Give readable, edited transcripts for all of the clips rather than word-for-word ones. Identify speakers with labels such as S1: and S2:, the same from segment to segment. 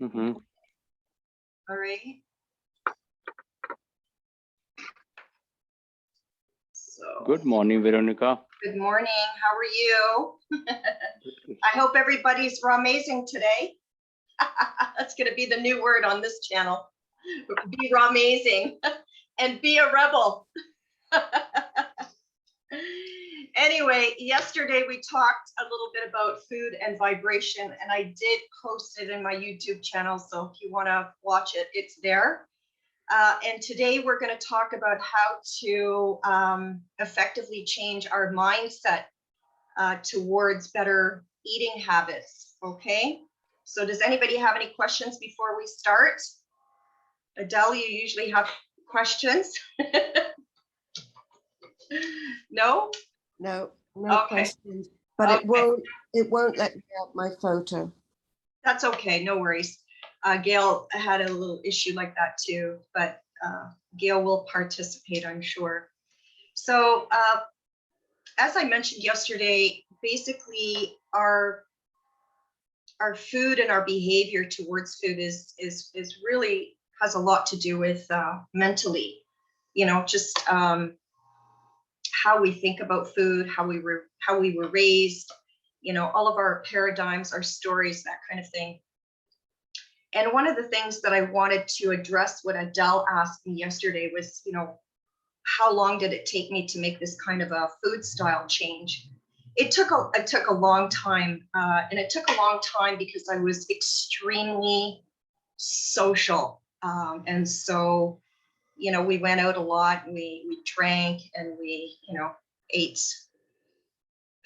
S1: Mm-hmm.
S2: All right. So,
S1: good morning, Veronica.
S2: Good morning. How are you? I hope everybody's amazing today. That's going to be the new word on this channel. Be amazing and be a rebel. Anyway, yesterday we talked a little bit about food and vibration, and I did post it in my YouTube channel. So if you want to watch it, it's there. And today we're going to talk about how to effectively change our mindset towards better eating habits. Okay. So does anybody have any questions before we start? Adele, you usually have questions. No?
S3: No
S2: Okay.
S3: questions. But
S2: Okay.
S3: it won't let me out my photo.
S2: That's okay, no worries. Gail had a little issue like that too, but Gail will participate, I'm sure. So as I mentioned yesterday, basically our food and our behavior towards food is really has a lot to do with mentally, you know, just how we think about food, how we were raised, you know, all of our paradigms, our stories, that kind of thing. And one of the things that I wanted to address, what Adele asked me yesterday, was, you know, how long did it take me to make this kind of a food style change? It took a long time, and it took a long time because I was extremely social, and so, you know, we went out a lot, and we drank, and we, you know, ate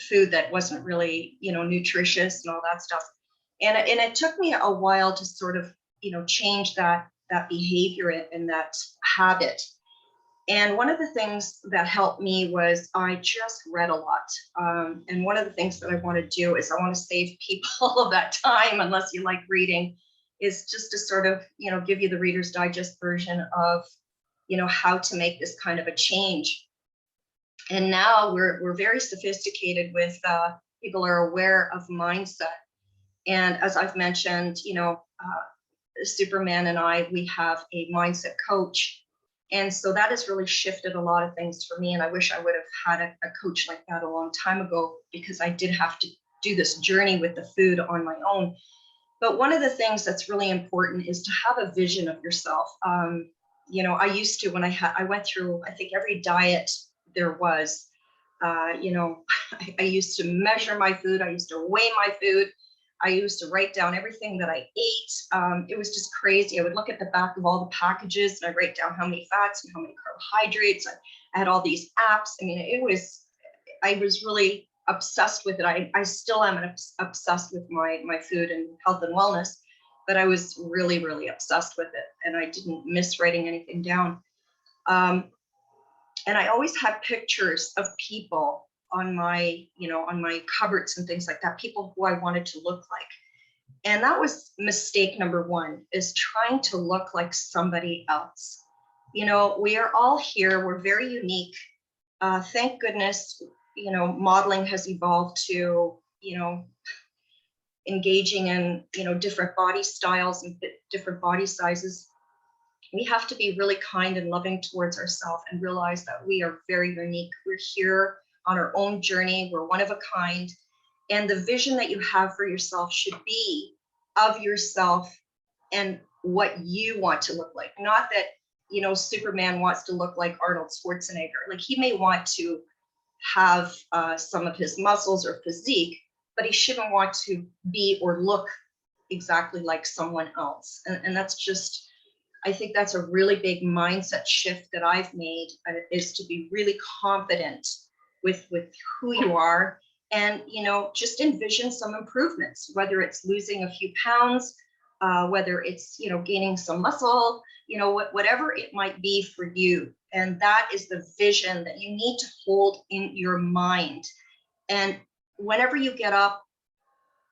S2: food that wasn't really, you know, nutritious and all that stuff. And it took me a while to sort of, you know, change that behavior and that habit. And one of the things that helped me was I just read a lot. And one of the things that I want to do is I want to save people all of that time, unless you like reading, is just to sort of, you know, give you the Reader's Digest version of, you know, how to make this kind of a change. And now we're very sophisticated with people are aware of mindset. And as I've mentioned, you know, Superman and I, we have a mindset coach. And so that has really shifted a lot of things for me. And I wish I would have had a coach like that a long time ago, because I did have to do this journey with the food on my own. But one of the things that's really important is to have a vision of yourself. You know, I used to, when I went through, I think, every diet there was, you know, I used to measure my food. I used to weigh my food. I used to write down everything that I ate. It was just crazy. I would look at the back of all the packages and I write down how many fats and how many carbohydrates. I had all these apps. I mean, I was really obsessed with it. I still am obsessed with my food and health and wellness, but I was really, really obsessed with it. And I didn't miss writing anything down. And I always had pictures of people on my, you know, on my cupboards and things like that, people who I wanted to look like. And that was mistake number one, is trying to look like somebody else. You know, we are all here. We're very unique. Thank goodness, you know, modeling has evolved to, you know, engaging in, you know, different body styles and different body sizes. We have to be really kind and loving towards ourselves and realize that we are very unique. We're here on our own journey. We're one of a kind. And the vision that you have for yourself should be of yourself and what you want to look like. Not that, you know, Superman wants to look like Arnold Schwarzenegger. Like, he may want to have some of his muscles or physique, but he shouldn't want to be or look exactly like someone else. And that's just, I think that's a really big mindset shift that I've made, is to be really confident with who you are, and, you know, just envision some improvements, whether it's losing a few pounds, whether it's, you know, gaining some muscle, you know, whatever it might be for you. And that is the vision that you need to hold in your mind. And whenever you get up,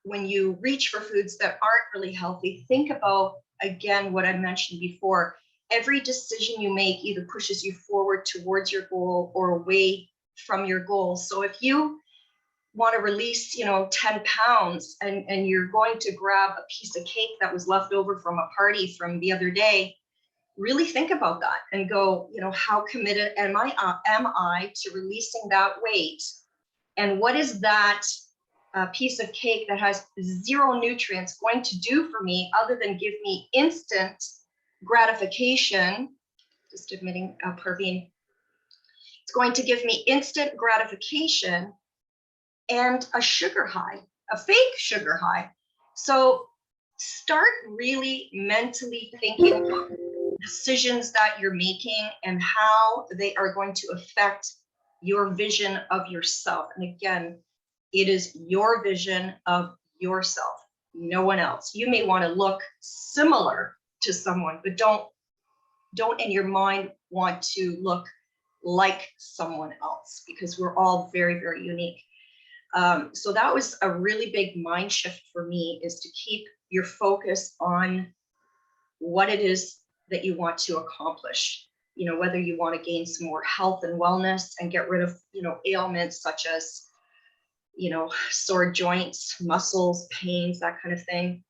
S2: when you reach for foods that aren't really healthy, think about, again, what I mentioned before. Every decision you make either pushes you forward towards your goal or away from your goal. So if you want to release, 10 pounds, and you're going to grab a piece of cake that was left over from a party from the other day, really think about that and go, how committed am I to releasing that weight? And what is that piece of cake that has zero nutrients going to do for me other than give me instant gratification? Just admitting, Parveen. It's going to give me instant gratification and a sugar high, a fake sugar high. So start really mentally thinking about decisions that you're making and how they are going to affect your vision of yourself. And again, it is your vision of yourself, no one else. You may want to look similar to someone, but don't in your mind want to look like someone else, because we're all very, very unique. So that was a really big mind shift for me, is to keep your focus on what it is that you want to accomplish. Whether you want to gain some more health and wellness and get rid of, ailments such as, sore joints, muscles, pains, that kind of thing.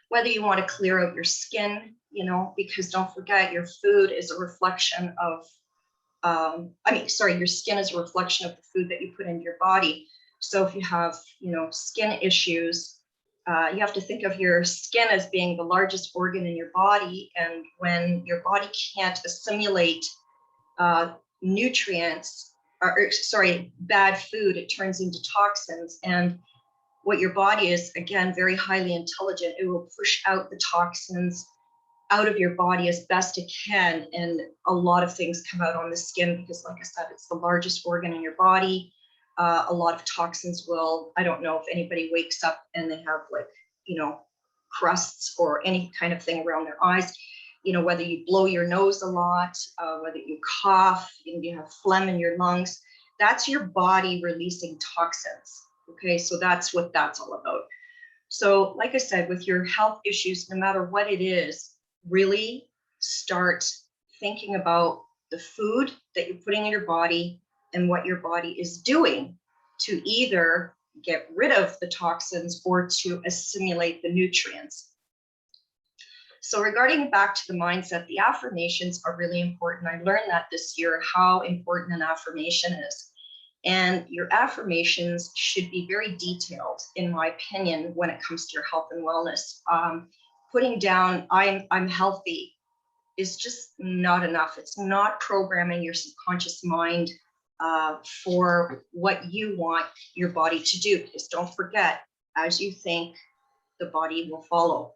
S2: Whether you want to clear out your skin, because don't forget, your food is a reflection of, your skin is a reflection of the food that you put into your body. So if you have, skin issues, you have to think of your skin as being the largest organ in your body. And when your body can't assimilate nutrients, bad food, it turns into toxins. And what your body is, again, very highly intelligent. It will push out the toxins out of your body as best it can. And a lot of things come out on the skin because, like I said, it's the largest organ in your body. A lot of toxins will, I don't know if anybody wakes up and they have crusts or any kind of thing around their eyes, whether you blow your nose a lot, whether you cough, you have phlegm in your lungs, that's your body releasing toxins. Okay, so that's what that's all about. So like I said, with your health issues, no matter what it is, really start thinking about the food that you're putting in your body and what your body is doing to either get rid of the toxins or to assimilate the nutrients. So regarding back to the mindset, the affirmations are really important. I learned that this year, how important an affirmation is. And your affirmations should be very detailed, in my opinion, when it comes to your health and wellness. Putting down, I'm healthy, is just not enough. It's not programming your subconscious mind for what you want your body to do. Because don't forget, as you think, the body will follow.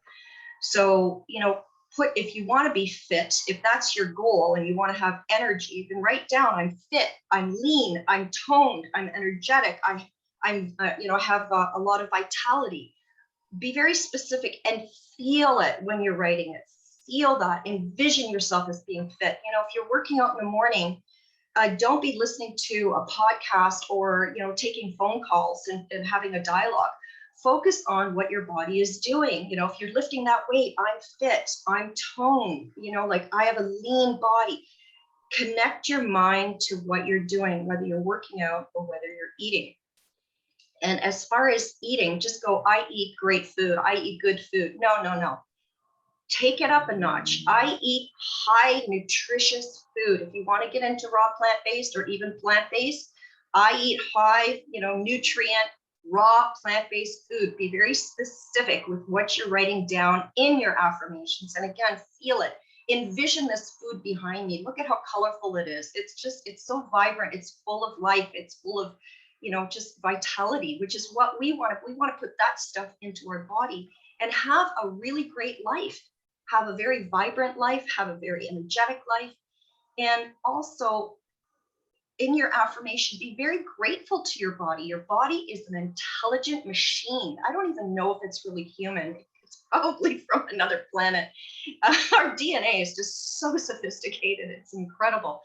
S2: So, if you want to be fit, if that's your goal and you want to have energy, you can write down, I'm fit, I'm lean, I'm toned, I'm energetic, I have a lot of vitality. Be very specific and feel it when you're writing it. Feel that, envision yourself as being fit. If you're working out in the morning, don't be listening to a podcast or, taking phone calls and having a dialogue. Focus on what your body is doing. If you're lifting that weight, I'm fit, I'm toned, I have a lean body. Connect your mind to what you're doing, whether you're working out or whether you're eating. And as far as eating, just go, I eat great food, I eat good food. No. Take it up a notch. I eat high nutritious food. If you want to get into raw plant-based or even plant-based, I eat high, nutrient, raw plant-based food. Be very specific with what you're writing down in your affirmations. And again, feel it. Envision this food behind me. Look at how colorful it is. It's so vibrant. It's full of life. It's full of, just vitality, which is what we want. We want to put that stuff into our body and have a really great life. Have a very vibrant life, have a very energetic life. And also, in your affirmation, be very grateful to your body. Your body is an intelligent machine. I don't even know if it's really human. It's probably from another planet. Our DNA is just so sophisticated. It's incredible.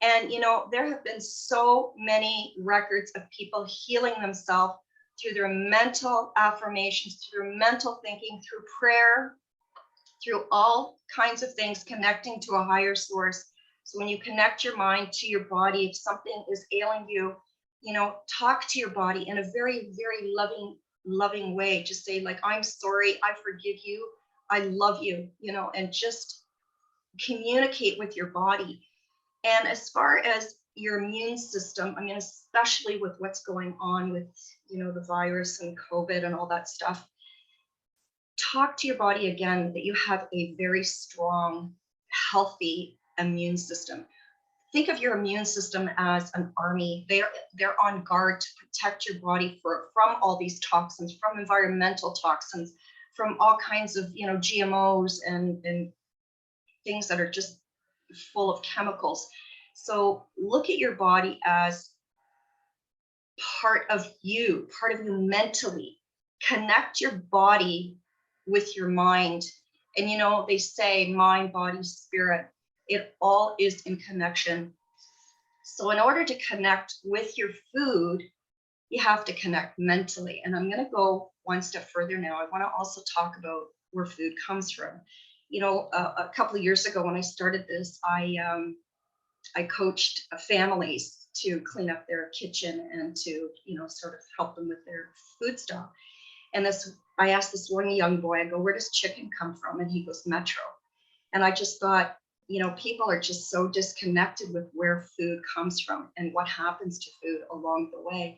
S2: And, there have been so many records of people healing themselves through their mental affirmations, through their mental thinking, through prayer, through all kinds of things, connecting to a higher source. So when you connect your mind to your body, if something is ailing you, talk to your body in a very, very loving way. Just say like, I'm sorry, I forgive you, I love you, and just communicate with your body. And as far as your immune system, I mean, especially with what's going on with, the virus and COVID and all that stuff, talk to your body again that you have a very strong, healthy immune system. Think of your immune system as an army. They're on guard to protect your body from all these toxins, from environmental toxins, from all kinds of GMOs and things that are just full of chemicals. So look at your body as part of you mentally. Connect your body with your mind. And they say mind, body, spirit, it all is in connection. So in order to connect with your food, you have to connect mentally. And I'm going to go one step further now. I want to also talk about where food comes from. A couple of years ago when I started this, I coached families to clean up their kitchen and to, sort of help them with their food style. And I asked this one young boy, I go, where does chicken come from? And he goes, Metro. And I just thought, people are just so disconnected with where food comes from and what happens to food along the way.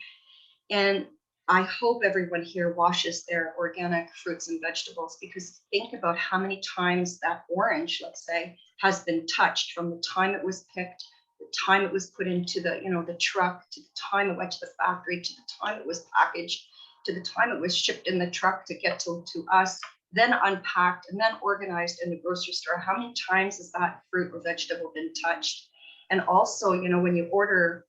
S2: And I hope everyone here washes their organic fruits and vegetables, because think about how many times that orange, let's say, has been touched from the time it was picked, the time it was put into the, the truck, to the time it went to the factory, to the time it was packaged, to the time it was shipped in the truck to get to us, then unpacked and then organized in the grocery store. How many times has that fruit or vegetable been touched? And also, when you order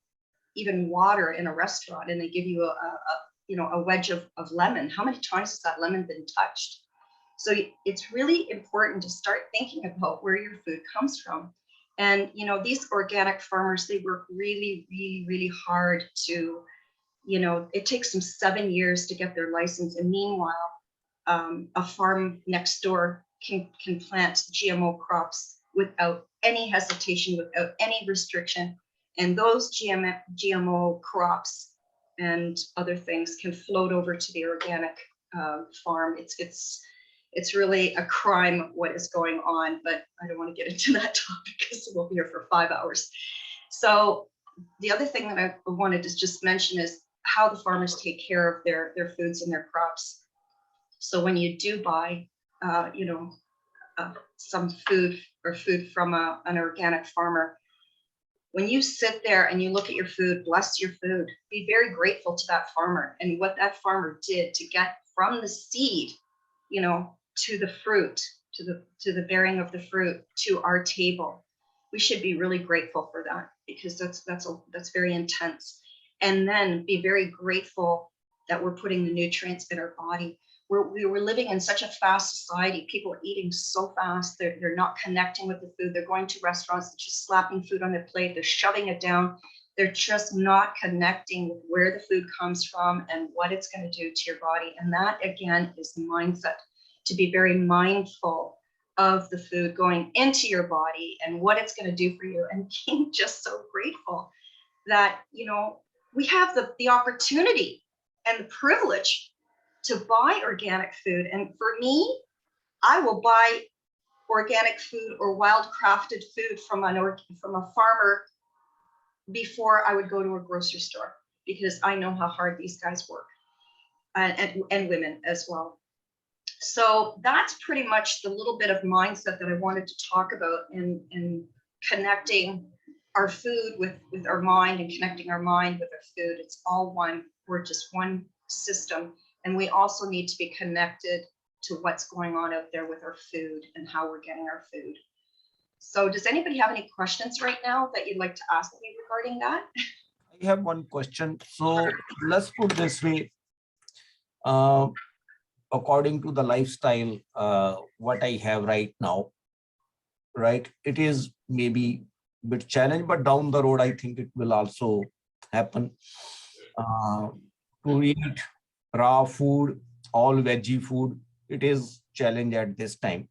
S2: even water in a restaurant and they give you a wedge of lemon, how many times has that lemon been touched? So it's really important to start thinking about where your food comes from. And, these organic farmers, they work really, really, really hard to, it takes them 7 years to get their license. And meanwhile, a farm next door can plant GMO crops without any hesitation, without any restriction. And those GMO crops and other things can float over to the organic farm. It's really a crime what is going on, but I don't want to get into that topic because we'll be here for 5 hours. So the other thing that I wanted to just mention is how the farmers take care of their foods and their crops. So when you do buy, some food from an organic farmer, when you sit there and you look at your food, bless your food, be very grateful to that farmer and what that farmer did to get from the seed, to the fruit, to the bearing of the fruit, to our table. We should be really grateful for that, because that's very intense. And then be very grateful that we're putting the nutrients in our body. We're living in such a fast society. People are eating so fast. They're not connecting with the food. They're going to restaurants, they're just slapping food on their plate. They're shoving it down. They're just not connecting with where the food comes from and what it's going to do to your body. And that, again, is the mindset, to be very mindful of the food going into your body and what it's going to do for you, and being just so grateful that, we have the opportunity and the privilege to buy organic food. And for me, I will buy organic food or wild crafted food from a farmer before I would go to a grocery store, because I know how hard these guys work, and women as well. So that's pretty much the little bit of mindset that I wanted to talk about in connecting our food with our mind, and connecting our mind with our food. It's all one. We're just one system. And we also need to be connected to what's going on out there with our food and how we're getting our food. So does anybody have any questions right now that you'd like to ask me regarding that?
S1: I have one question. So let's put this way. According to the lifestyle, what I have right now, right, it is maybe a bit challenge, but down the road, I think it will also happen. To eat raw food, all veggie food, it is challenge at this time.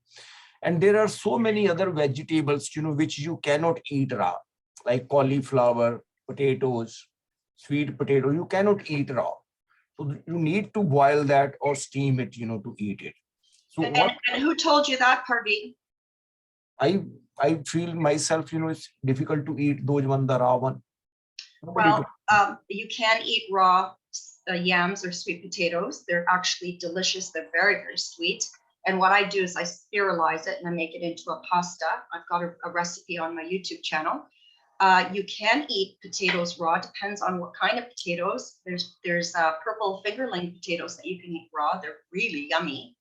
S1: And there are so many other vegetables, which you cannot eat raw, like cauliflower, potatoes, sweet potato, you cannot eat raw. So you need to boil that or steam it, to eat it. So
S2: And who told you that, Parveen?
S1: I feel myself, it's difficult to eat those one, the raw one.
S2: Well, you can eat raw yams or sweet potatoes. They're actually delicious. They're very, very sweet. And what I do is I sterilize it and I make it into a pasta. I've got a recipe on my YouTube channel. You can eat potatoes raw. Depends on what kind of potatoes. There's purple fingerling potatoes that you can eat raw. They're really yummy.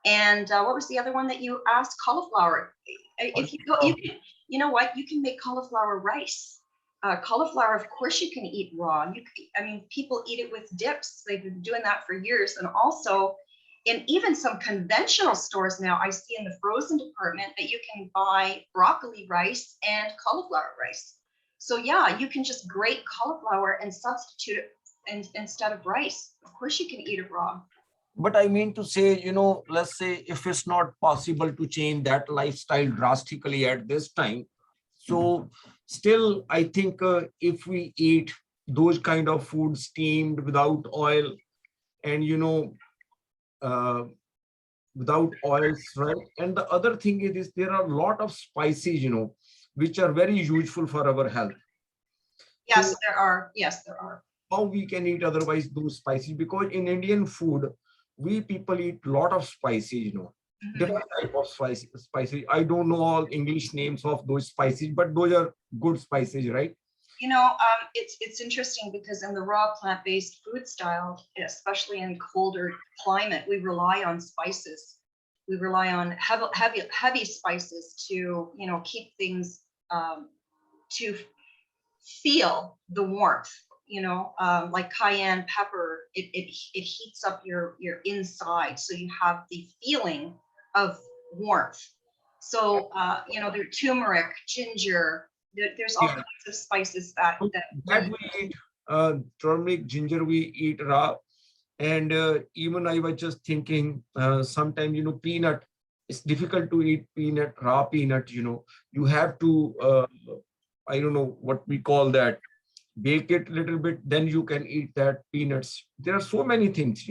S2: And what was the other one that you asked? Cauliflower. If you go, you can, you know what? You can make cauliflower rice. Cauliflower, of course, you can eat raw. I mean, people eat it with dips. They've been doing that for years. And also, in even some conventional stores now, I see in the frozen department that you can buy broccoli rice and cauliflower rice. So yeah, you can just grate cauliflower and substitute it instead of rice. Of course, you can eat it raw.
S1: But I mean to say, let's say if it's not possible to change that lifestyle drastically at this time, so still, I think if we eat those kind of food steamed without oil and, without oils, right? And the other thing is there are a lot of spices, which are very useful for our health.
S2: Yes,
S1: So
S2: there are. Yes, there are.
S1: how we can eat otherwise those spices? Because in Indian food, we people eat a lot of spices, different type of spices. I don't know all English names of those spices, but those are good spices, right?
S2: It's interesting because in the raw plant-based food style, especially in colder climate, we rely on spices. We rely on heavy spices to, keep things to feel the warmth. Like cayenne pepper, it heats up your inside, so you have the feeling of warmth. So there turmeric, ginger. There's all kinds of spices that
S1: we eat. Turmeric, ginger, we eat raw. And even I was just thinking, sometimes, peanut, it's difficult to eat peanut, raw peanut, you have to, I don't know what we call that, bake it a little bit, then you can eat that peanuts. There are so many things,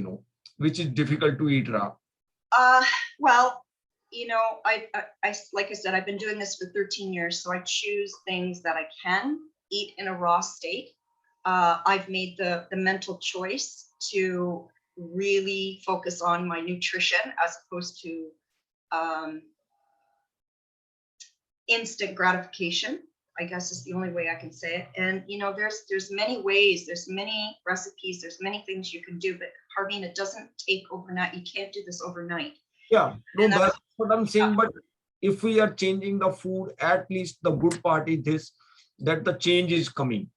S1: which is difficult to eat raw.
S2: Well, I like I said, I've been doing this for 13 years, so I choose things that I can eat in a raw state. I've made the mental choice to really focus on my nutrition as opposed to instant gratification, I guess is the only way I can say it. And there's many ways, there's many recipes, there's many things you can do, but Parveen, it doesn't take overnight. You can't do this overnight.
S1: Yeah, no, that's what I'm saying. But if we are changing the food, at least the good part is this, that the change is coming.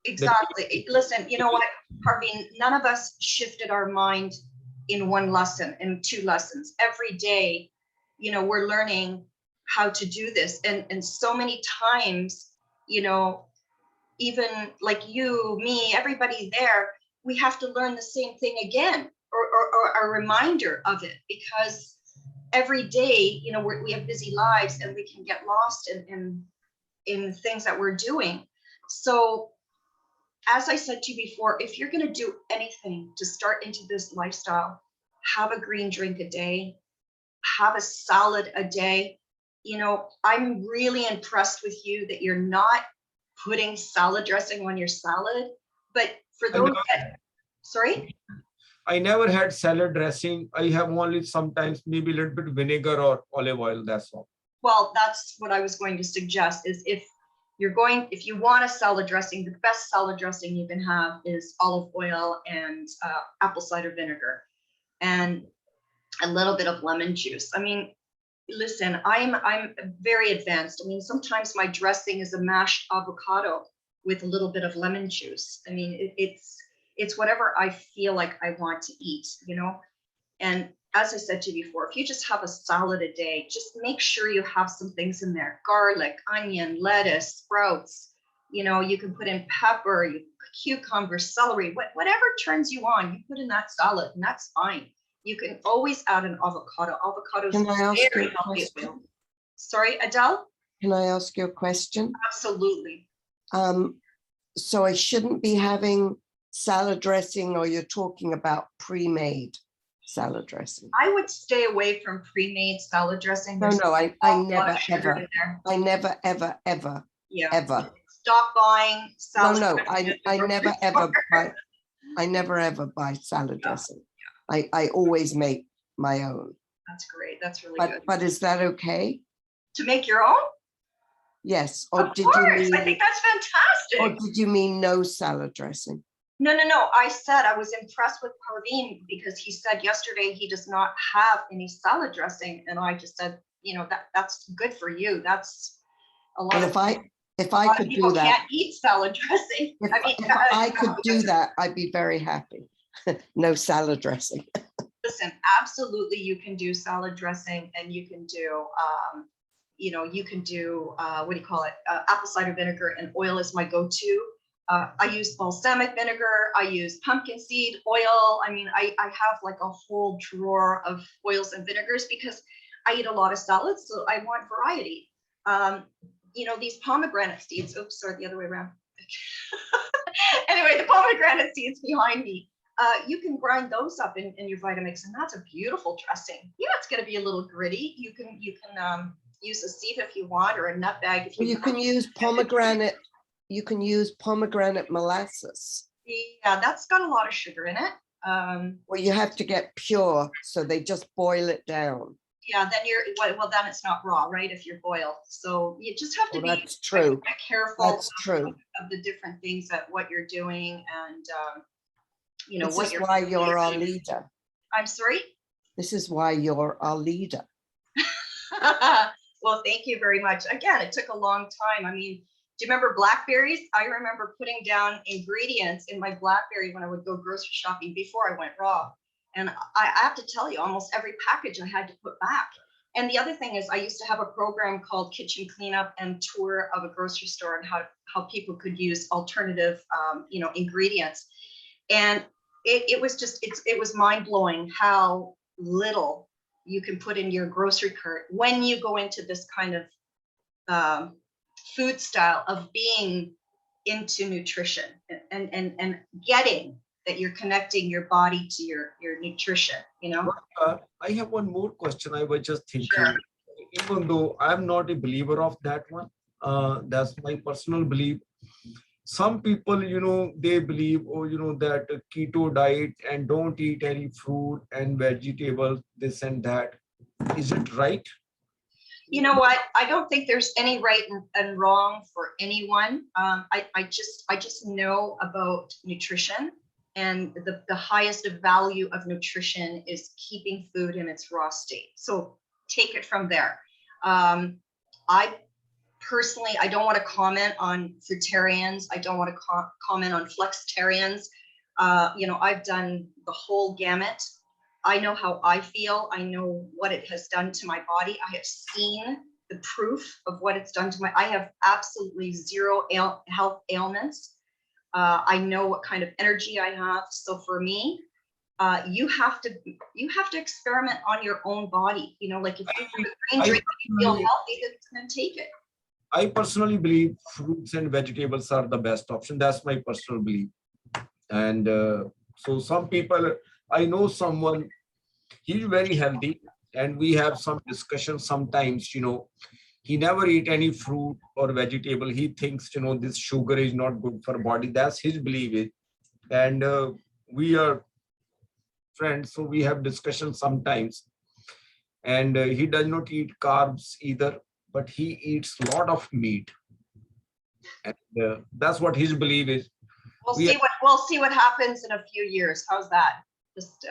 S2: Exactly. Listen, you know what, Parveen, none of us shifted our mind in one lesson, in 2 lessons. Every day, we're learning how to do this. And so many times, even like you, me, everybody there, we have to learn the same thing again, or a reminder of it, because every day, we have busy lives and we can get lost in things that we're doing. So as I said to you before, if you're going to do anything to start into this lifestyle, have a green drink a day, have a salad a day. I'm really impressed with you that you're not putting salad dressing on your salad. But for those sorry?
S1: I never had salad dressing. I have only sometimes maybe a little bit vinegar or olive oil, that's all.
S2: Well, that's what I was going to suggest is if you want a salad dressing, the best salad dressing you can have is olive oil and apple cider vinegar and a little bit of lemon juice. I mean, listen, I'm very advanced. I mean, sometimes my dressing is a mashed avocado with a little bit of lemon juice. I mean, it's whatever I feel like I want to eat, And as I said to you before, if you just have a salad a day, just make sure you have some things in there: garlic, onion, lettuce, sprouts. You can put in pepper, cucumber, celery, whatever turns you on, you put in that salad, and that's fine. You can always add an avocado. Avocados are very healthy. Sorry, Adele?
S3: Can I ask you a question?
S2: Absolutely.
S3: so I shouldn't be having salad dressing, or you're talking about pre-made salad dressing?
S2: I would stay away from pre-made salad dressing.
S3: No,
S2: There's
S3: no, I
S2: a lot
S3: never,
S2: of sugar
S3: ever,
S2: in there.
S3: I never, ever, ever,
S2: Yeah.
S3: ever.
S2: Stop buying
S3: No,
S2: salad
S3: no,
S2: dressing at the
S3: I
S2: grocery
S3: never,
S2: store.
S3: ever buy, I never, ever buy salad dressing. I always make my own.
S2: That's great. That's really good.
S3: But is that okay?
S2: To make your own?
S3: Yes, or
S2: Of
S3: did you
S2: course. I
S3: mean,
S2: think that's
S3: or
S2: fantastic.
S3: did you mean no salad dressing?
S2: No, no, no. I said I was impressed with Parveen because he said yesterday he does not have any salad dressing. And I just said, that's good for you. That's a lot
S3: And
S2: of
S3: if
S2: a
S3: I
S2: lot of
S3: could
S2: people
S3: do that,
S2: can't eat salad dressing.
S3: if
S2: I mean,
S3: I could do that, I'd be very happy. No salad dressing.
S2: listen, absolutely, you can do salad dressing, and you can do, what do you call it? Apple cider vinegar and oil is my go-to. I use balsamic vinegar. I use pumpkin seed oil. I mean, I have like a whole drawer of oils and vinegars because I eat a lot of salads, so I want variety. These pomegranate seeds. Oops, sorry, the other way around. Anyway, the pomegranate seeds behind me. You can grind those up in your Vitamix, and that's a beautiful dressing. Yeah, it's going to be a little gritty. You can use a sieve if you want, or a nut bag if you
S3: You
S2: want.
S3: can use pomegranate. You can use pomegranate molasses.
S2: Yeah, that's got a lot of sugar in it.
S3: Well, you have to get pure, so they just boil it down.
S2: Yeah, then then it's not raw, right? If you're boiled, so you just have to be
S3: That's true.
S2: careful
S3: That's true.
S2: of the different things that what you're doing, and
S3: This
S2: what
S3: is
S2: you're.
S3: why you're our leader.
S2: I'm sorry.
S3: This is why you're our leader.
S2: Well, thank you very much. Again, it took a long time. I mean, do you remember blackberries? I remember putting down ingredients in my blackberry when I would go grocery shopping before I went raw. And I have to tell you, almost every package I had to put back. And the other thing is, I used to have a program called Kitchen Cleanup and Tour of a Grocery Store, and how people could use alternative, ingredients. And it was mind blowing how little you can put in your grocery cart when you go into this kind of food style of being into nutrition and getting that you're connecting your body to your nutrition,
S1: I have one more question. I was just thinking,
S2: Sure.
S1: even though I'm not a believer of that one, that's my personal belief. Some people, they believe, that keto diet and don't eat any fruit and vegetables, this and that. Is it right?
S2: You know what? I don't think there's any right and wrong for anyone. I just know about nutrition, and the highest value of nutrition is keeping food in its raw state. So take it from there. I personally, I don't want to comment on fruitarians. I don't want to comment on flexitarians. I've done the whole gamut. I know how I feel. I know what it has done to my body. I have seen the proof of what it's done to I have absolutely zero health ailments. I know what kind of energy I have. So for me, you have to experiment on your own body. Like if you have a green drink and you feel healthy, then take it.
S1: I personally believe fruits and vegetables are the best option. That's my personal belief. And so some people, I know someone, he's very healthy, and we have some discussion sometimes, he never eat any fruit or vegetable. He thinks, this sugar is not good for body. That's his belief. And we are friends, so we have discussion sometimes. And he does not eat carbs either, but he eats a lot of meat. And that's what his belief is.
S2: We'll see what happens in a few years. How's that? Just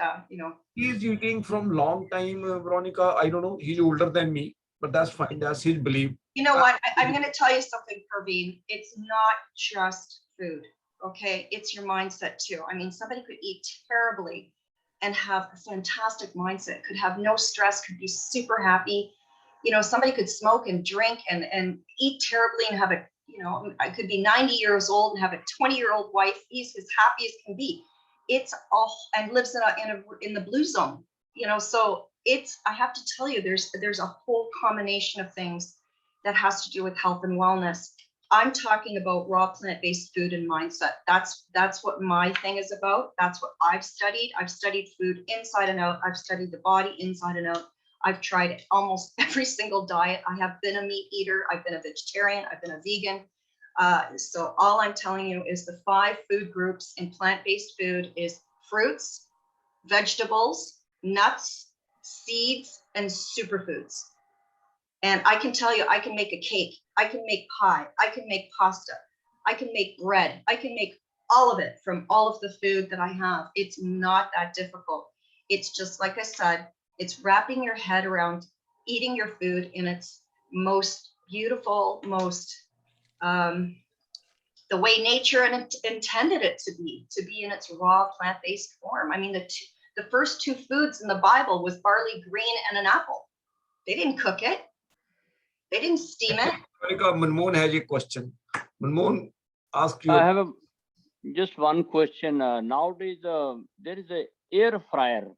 S1: He's eating from long time, Veronica. I don't know. He's older than me, but that's fine. That's his belief.
S2: You know what? I'm going to tell you something, Parveen. It's not just food, okay? It's your mindset too. I mean, somebody could eat terribly and have a fantastic mindset, could have no stress, could be super happy. Somebody could smoke and drink and eat terribly and have I could be 90 years old and have a 20-year-old wife. He's as happy as can be. It's all, and lives in the blue zone, so I have to tell you, there's a whole combination of things that has to do with health and wellness. I'm talking about raw plant-based food and mindset. That's what my thing is about. That's what I've studied. I've studied food inside and out. I've studied the body inside and out. I've tried almost every single diet. I have been a meat eater. I've been a vegetarian. I've been a vegan. So all I'm telling you is the 5 food groups in plant-based food is fruits, vegetables, nuts, seeds, and superfoods. And I can tell you, I can make a cake, I can make pie, I can make pasta, I can make bread, I can make all of it from all of the food that I have. It's not that difficult. It's just, like I said, it's wrapping your head around eating your food in its most beautiful, most, the way nature intended it to be in its raw plant-based form. I mean, the first 2 foods in the Bible was barley green and an apple. They didn't cook it. They didn't steam it.
S1: Manmohan has a question. Manmohan, ask you.
S4: I have just one question. Nowadays, there is a air fryer.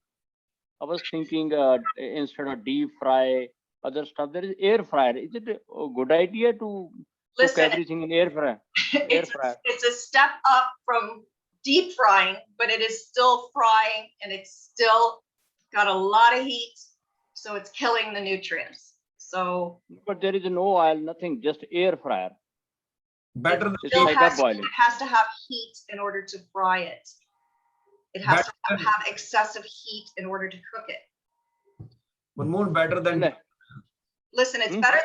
S4: I was thinking instead of deep fry, other stuff, there is air fryer. Is it a good idea to cook everything in air fryer?
S2: It's a step up from deep frying, but it is still frying and it's still got a lot of heat. So it's killing the nutrients. So,
S4: but there is no oil, nothing, just air fryer.
S1: Better than
S2: it has to have heat in order to fry it. It has to have excessive heat in order to cook it.
S1: Manmohan, better than.
S2: Listen, it's better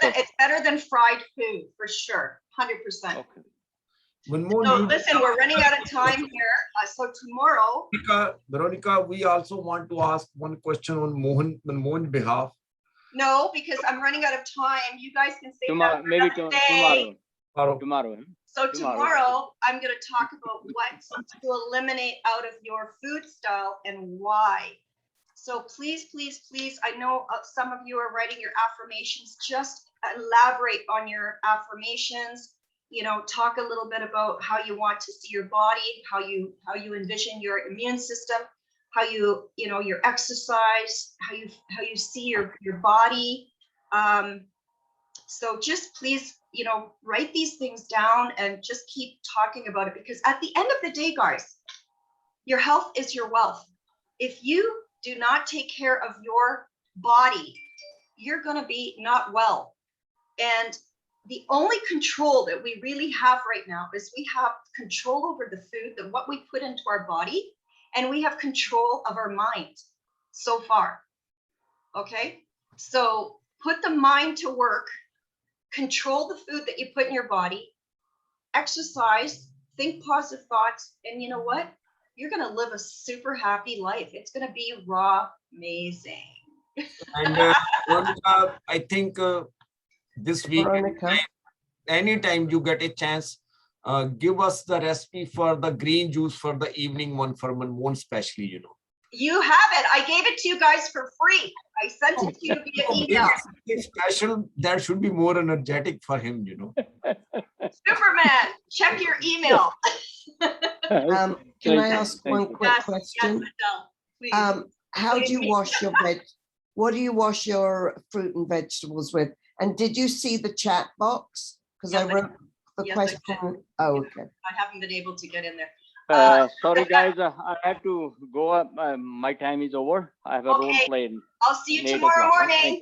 S2: than fried food for sure, 100%.
S4: Okay.
S1: So
S2: listen, we're running out of time here. So tomorrow,
S1: Veronica, we also want to ask one question on Manmohan's behalf.
S2: No, because I'm running out of time. You guys can say
S4: tomorrow,
S2: that
S4: maybe
S1: Tomorrow.
S2: So tomorrow, I'm going to talk about what to eliminate out of your food style and why. So please, please, please, I know some of you are writing your affirmations. Just elaborate on your affirmations. You know, talk a little bit about how you want to see your body, how you envision your immune system, how you know, your exercise, how you see your body. So just please, you know, write these things down and just keep talking about it, because at the end of the day, guys, your health is your wealth. If you do not take care of your body, you're going to be not well. And the only control that we really have right now is we have control over the food, that what we put into our body, and we have control of our mind so far. Okay, so put the mind to work, control the food that you put in your body, exercise, think positive thoughts, and you know what? You're going to live a super happy life. It's going to be raw amazing.
S1: And Veronica, I think this week, anytime you get a chance, give us the recipe for the green juice for the evening one for Manmohan especially, you know.
S2: You have it. I gave it to you guys for free. I sent it to you via email.
S1: Special, that should be more energetic for him, you know.
S2: Superman, check your email.
S3: Can I ask one quick question?
S2: Yes, Adele,
S3: how do you wash your what do you wash your fruit and vegetables with? And did you see the chat box? Because I wrote the question. Oh, okay.
S2: I haven't been able to get in there.
S4: Sorry guys, I have to go up. My time is over. I have a role play.
S2: I'll see you tomorrow morning.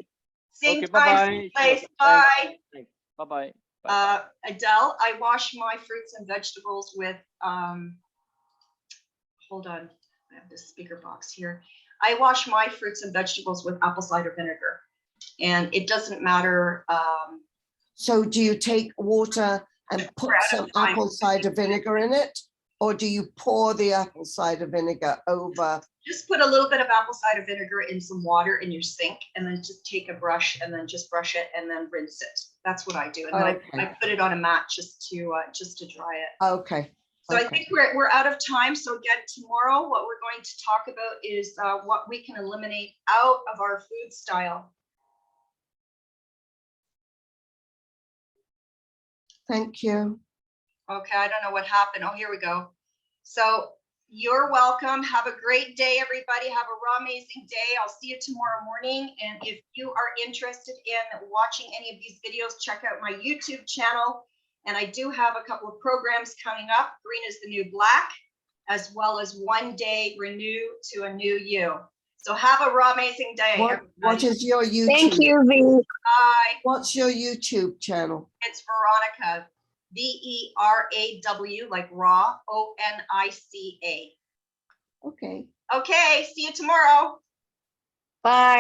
S2: Same time, same place. Bye.
S4: Bye-bye.
S2: Adele, I wash my fruits and vegetables with, hold on, I have this speaker box here. I wash my fruits and vegetables with apple cider vinegar, and it doesn't matter.
S3: So do you take water and put some apple cider vinegar in it? Or do you pour the apple cider vinegar over?
S2: Just put a little bit of apple cider vinegar in some water in your sink, and then just take a brush and then just brush it and then rinse it. That's what I do. And then I put it on a mat just to dry it.
S3: Okay.
S2: So I think we're out of time. So again, tomorrow, what we're going to talk about is what we can eliminate out of our food style.
S3: Thank you.
S2: Okay, I don't know what happened. Oh, here we go. So you're welcome. Have a great day, everybody. Have a raw, amazing day. I'll see you tomorrow morning. And if you are interested in watching any of these videos, check out my YouTube channel. And I do have a couple of programs coming up. Green is the new black, as well as 1 day renew to a new you. So have a raw amazing day.
S3: What
S2: Everybody.
S3: is your YouTube?
S5: Thank you, V.
S2: Bye.
S3: What's your YouTube channel?
S2: It's Veronica, VERAW, like raw, ONICA.
S3: Okay.
S2: Okay, see you tomorrow.
S5: Bye.